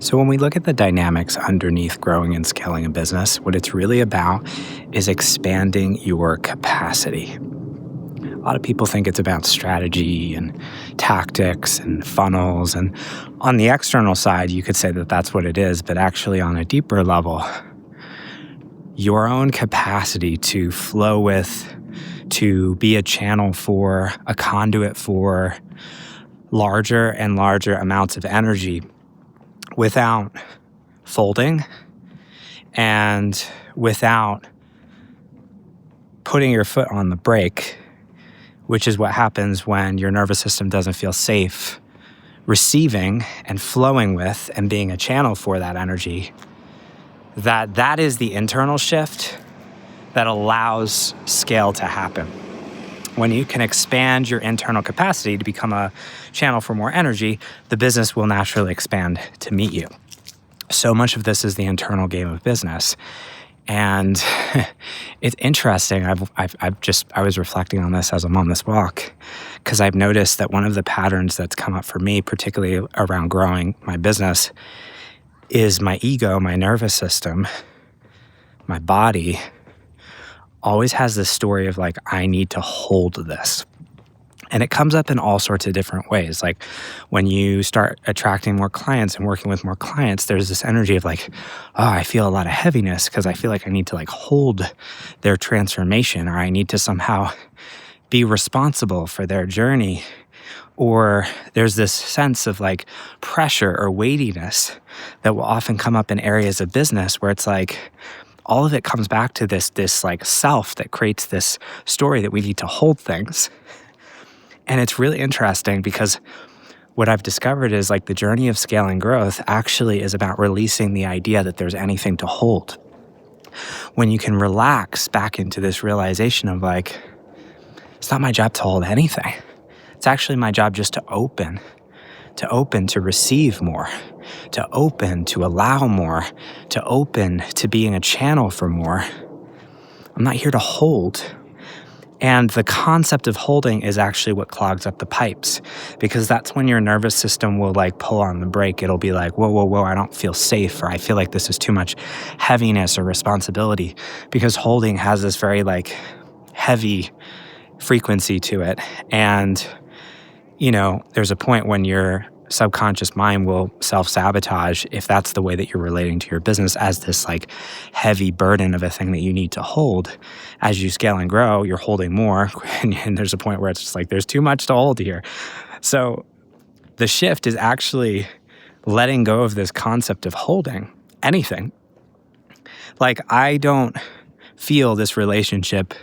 So, when we look at the dynamics underneath growing and scaling a business, what it's really about is expanding your capacity. A lot of people think it's about strategy and tactics and funnels. And on the external side, you could say that that's what it is. But actually, on a deeper level, your own capacity to flow with, to be a channel for, a conduit for larger and larger amounts of energy without folding and without putting your foot on the brake, which is what happens when your nervous system doesn't feel safe receiving and flowing with and being a channel for that energy. That is the internal shift that allows scale to happen. When you can expand your internal capacity to become a channel for more energy, the business will naturally expand to meet you. So much of this is the internal game of business. And it's interesting. I was reflecting on this as I'm on this walk, because I've noticed that one of the patterns that's come up for me, particularly around growing my business, is my ego, my nervous system, my body always has this story of like, I need to hold this. And it comes up in all sorts of different ways. Like when you start attracting more clients and working with more clients, there's this energy of like, oh, I feel a lot of heaviness because I feel like I need to like hold their transformation, or I need to somehow be responsible for their journey. Or there's this sense of like pressure or weightiness that will often come up in areas of business where it's like, all of it comes back to this like self that creates this story that we need to hold things. And it's really interesting because what I've discovered is like the journey of scaling growth actually is about releasing the idea that there's anything to hold. When you can relax back into this realization of like, it's not my job to hold anything. It's actually my job just to open to receive more, to open to allow more, to open to being a channel for more. I'm not here to hold. And the concept of holding is actually what clogs up the pipes, because that's when your nervous system will like pull on the brake. It'll be like, whoa, I don't feel safe, or I feel like this is too much heaviness or responsibility, because holding has this very like heavy frequency to it. And you know, there's a point when your subconscious mind will self-sabotage if that's the way that you're relating to your business, as this like heavy burden of a thing that you need to hold. As you scale and grow, you're holding more, and there's a point where it's just like, there's too much to hold here. So the shift is actually letting go of this concept of holding anything. Like, I don't feel this relationship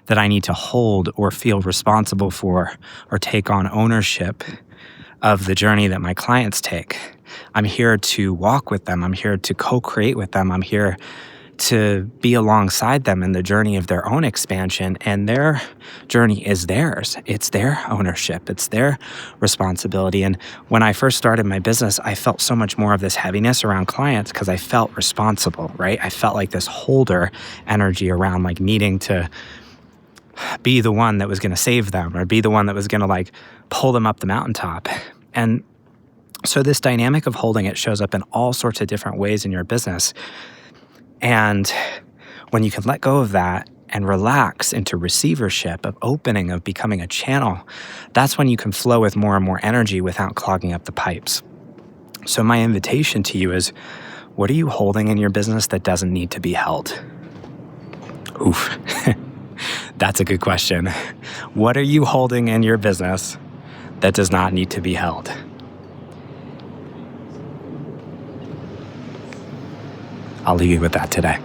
that I need to hold or feel responsible for or take on ownership of the journey that my clients take. I'm here to walk with them. I'm here to co-create with them. I'm here to be alongside them in the journey of their own expansion, and their journey is theirs. It's their ownership. It's their responsibility. And when I first started my business, I felt so much more of this heaviness around clients because I felt responsible, right? I felt like this holder energy around like needing to be the one that was going to save them, or be the one that was going to like pull them up the mountaintop. And so this dynamic of holding, it shows up in all sorts of different ways in your business. And when you can let go of that and relax into receivership, of opening, of becoming a channel, that's when you can flow with more and more energy without clogging up the pipes. So my invitation to you is, what are you holding in your business that doesn't need to be held? Oof. That's a good question. What are you holding in your business that does not need to be held? I'll leave you with that today.